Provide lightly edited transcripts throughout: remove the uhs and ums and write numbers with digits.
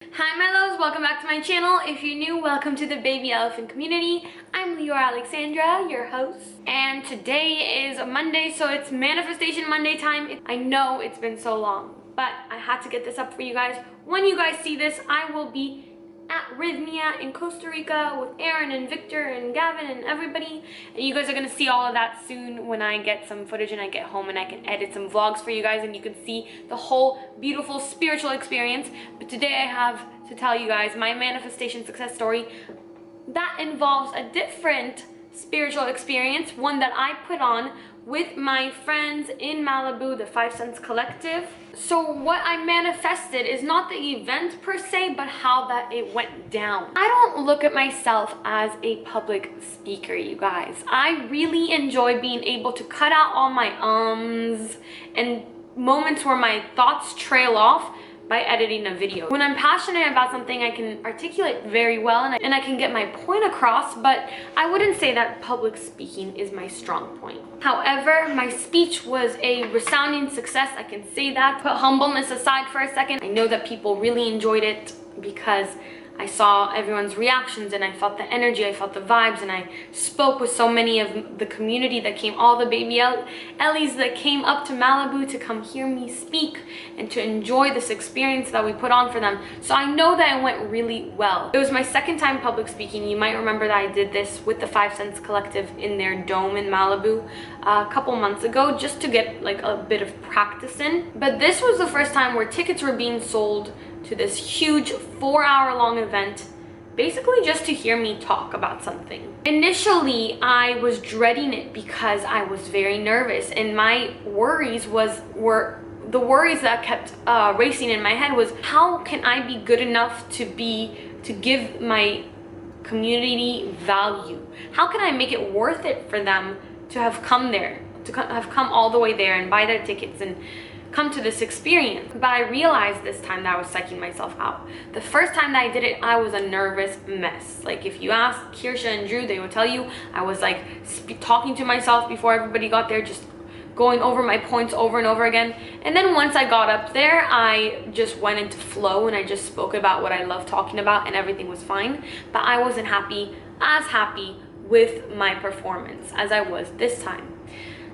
Hi my loves, welcome back to my channel. If you're new, welcome to the baby elephant community. I'm Leeor Alexandra, your host. And today is Monday, so it's Manifestation Monday time. I know it's been so long, but I had to get this up for you guys. When you guys see this, I will be at Rhythmia in Costa Rica with Aaron and Victor and Gavin and everybody. And you guys are gonna see all of that soon when I get some footage and I get home and I can edit some vlogs for you guys and you can see the whole beautiful spiritual experience. But today I have to tell you guys my manifestation success story that involves a different spiritual experience, one that I put on with my friends in Malibu, the 5 Cents Collective. So what I manifested is not the event per se, but how that it went down. I don't look at myself as a public speaker, you guys. I really enjoy being able to cut out all my ums and moments where my thoughts trail off by editing a video. When I'm passionate about something, I can articulate very well and I can get my point across, but I wouldn't say that public speaking is my strong point. However, my speech was a resounding success, I can say that. Put humbleness aside for a second. I know that people really enjoyed it because I saw everyone's reactions and I felt the energy, I felt the vibes, and I spoke with so many of the community that came, all the baby Ellies that came up to Malibu to come hear me speak and to enjoy this experience that we put on for them. So I know that it went really well. It was my second time public speaking. You might remember that I did this with the 5 Cents Collective in their dome in Malibu a couple months ago just to get like a bit of practice in. But this was the first time where tickets were being sold to this huge 4-hour-long event, basically just to hear me talk about something. Initially, I was dreading it because I was very nervous, and my worries were the worries that kept racing in my head was, how can I be good enough to give my community value? How can I make it worth it for them to have come there, have come all the way there and buy their tickets and come to this experience? But I realized this time that I was psyching myself out. The first time that I did it, I was a nervous mess. Like if you ask Kirsha and Drew, they would tell you I was like talking to myself before everybody got there, just going over my points over and over again. And then once I got up there, I just went into flow and I just spoke about what I love talking about and everything was fine. But I wasn't as happy with my performance as I was this time.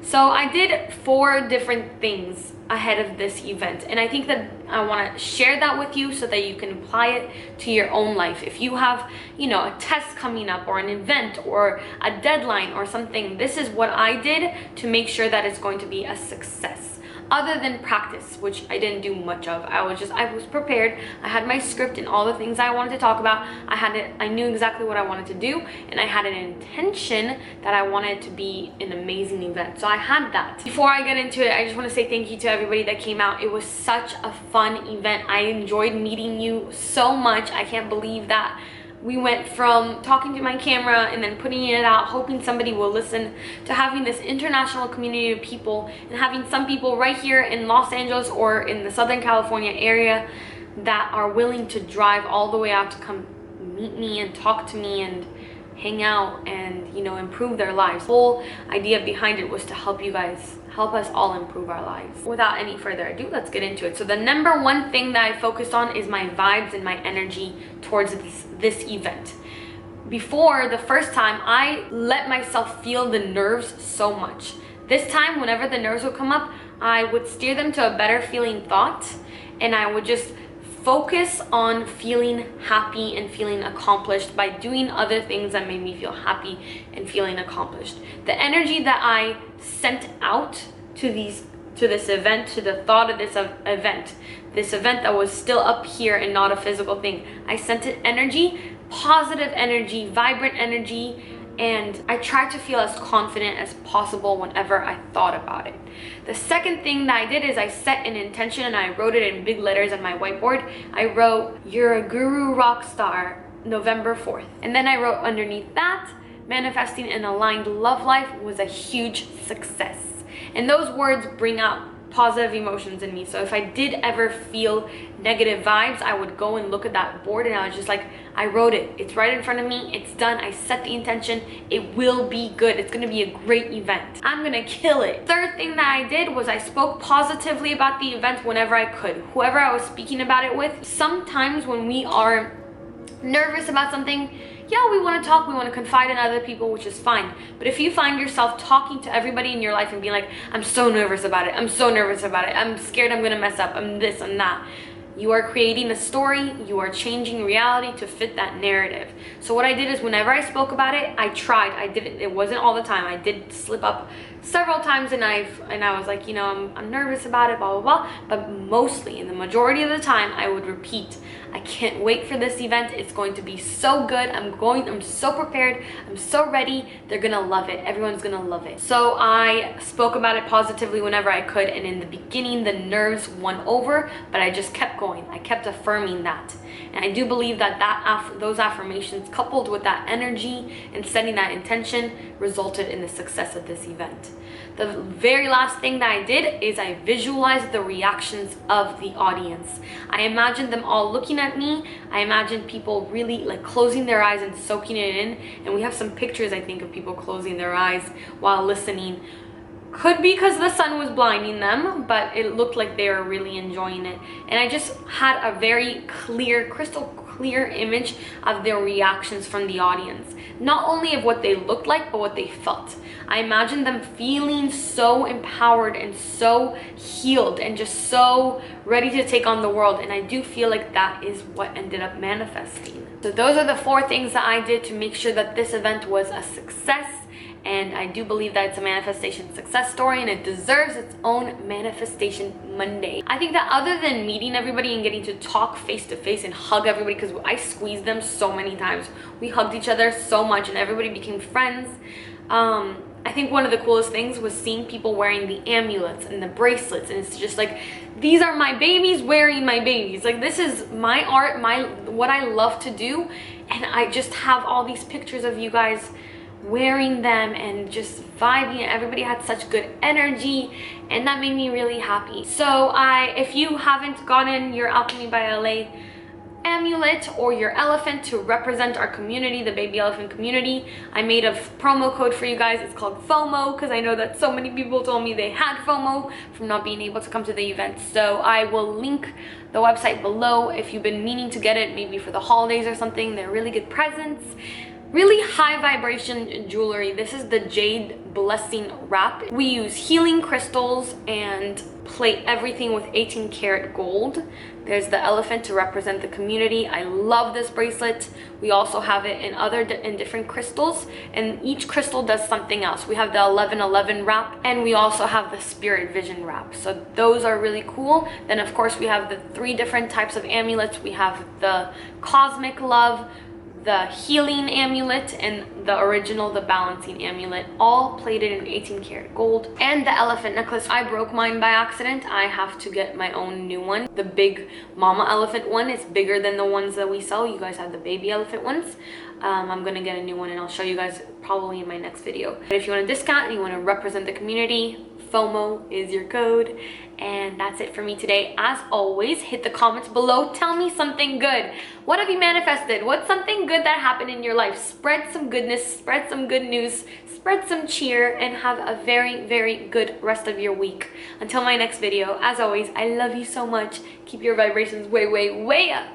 So I did 4 different things ahead of this event, and I think that I want to share that with you so that you can apply it to your own life. If you have, you know, a test coming up or an event or a deadline or something, this is what I did to make sure that it's going to be a success. Other than practice, which I didn't do much of. I was prepared. I had my script and all the things I wanted to talk about. I knew exactly what I wanted to do, and I had an intention that I wanted to be an amazing event. So I had that. Before I get into it, I just want to say thank you to everybody that came out. It was such a fun event. I enjoyed meeting you so much. I can't believe that we went from talking to my camera and then putting it out, hoping somebody will listen, to having this international community of people and having some people right here in Los Angeles or in the Southern California area that are willing to drive all the way out to come meet me and talk to me and hang out and, you know, improve their lives. The whole idea behind it was to help you guys, help us all improve our lives. Without any further ado, let's get into it. So the number one thing that I focused on is my vibes and my energy towards this event. Before, the first time, I let myself feel the nerves so much. This time, whenever the nerves would come up, I would steer them to a better feeling thought, and I would just focus on feeling happy and feeling accomplished by doing other things that made me feel happy and feeling accomplished. The energy that I sent out to this event, to the thought of this event that was still up here and not a physical thing, I sent it energy, positive energy, vibrant energy, and I tried to feel as confident as possible whenever I thought about it. The second thing that I did is I set an intention and I wrote it in big letters on my whiteboard. I wrote, "You're a guru rock star, November 4th." And then I wrote underneath that, "Manifesting an aligned love life was a huge success." And those words bring out positive emotions in me. So if I did ever feel negative vibes, I would go and look at that board and I was just like, I wrote it. It's right in front of me. It's done. I set the intention. It will be good. It's going to be a great event. I'm going to kill it. Third thing that I did was I spoke positively about the event whenever I could. Whoever I was speaking about it with, sometimes when we are nervous about something, yeah, we want to talk, we want to confide in other people, which is fine. But if you find yourself talking to everybody in your life and being like, I'm so nervous about it, I'm so nervous about it, I'm scared I'm gonna mess up, I'm this, I'm that, you are creating a story, you are changing reality to fit that narrative. So what I did is whenever I spoke about it, I tried. I did it. It wasn't all the time. I did slip up several times and I was like, you know, I'm nervous about it, blah, blah, blah. But mostly, in the majority of the time, I would repeat, I can't wait for this event. It's going to be so good. I'm so prepared. I'm so ready. They're gonna love it. Everyone's gonna love it. So I spoke about it positively whenever I could. And in the beginning, the nerves won over, but I just kept going. I kept affirming that. And I do believe that those affirmations coupled with that energy and setting that intention resulted in the success of this event. The very last thing that I did is I visualized the reactions of the audience. I imagined them all looking at me. I imagined people really like closing their eyes and soaking it in. And we have some pictures, I think, of people closing their eyes while listening. Could be because the sun was blinding them, but it looked like they were really enjoying it. And I just had a very clear, crystal clear image of their reactions from the audience. Not only of what they looked like, but what they felt. I imagined them feeling so empowered and so healed and just so ready to take on the world. And I do feel like that is what ended up manifesting. So those are the 4 things that I did to make sure that this event was a success. And I do believe that it's a manifestation success story and it deserves its own Manifestation Monday. I think that other than meeting everybody and getting to talk face to face and hug everybody, because I squeezed them so many times, we hugged each other so much and everybody became friends. I think one of the coolest things was seeing people wearing the amulets and the bracelets, and it's just like, these are my babies wearing my babies. Like, this is my art, what I love to do, and I just have all these pictures of you guys wearing them and just vibing. Everybody had such good energy and that made me really happy. So if you haven't gotten your Alchemy by LA amulet or your elephant to represent our community, the baby elephant community, I made a promo code for you guys. It's called FOMO because I know that so many people told me they had FOMO from not being able to come to the event. So I will link the website below if you've been meaning to get it, maybe for the holidays or something. They're really good presents. Really high vibration jewelry. This is the Jade Blessing wrap. We use healing crystals and plate everything with 18 karat gold. There's the elephant to represent the community. I love this bracelet. We also have it in different crystals, and each crystal does something else. We have the 1111 wrap, and we also have the Spirit Vision wrap. So those are really cool. Then of course we have the 3 different types of amulets. We have the Cosmic Love, the Healing Amulet, and the original, the Balancing Amulet, all plated in 18 karat gold. And the elephant necklace, I broke mine by accident. I have to get my own new one. The big mama elephant one is bigger than the ones that we sell. You guys have the baby elephant ones. I'm gonna get a new one and I'll show you guys probably in my next video. But if you want a discount and you want to represent the community, FOMO is your code. And that's it for me today. As always, hit the comments below. Tell me something good. What have you manifested? What's something good that happened in your life? Spread some goodness, spread some good news, spread some cheer, and have a very, very good rest of your week. Until my next video, as always, I love you so much. Keep your vibrations way, way, way up.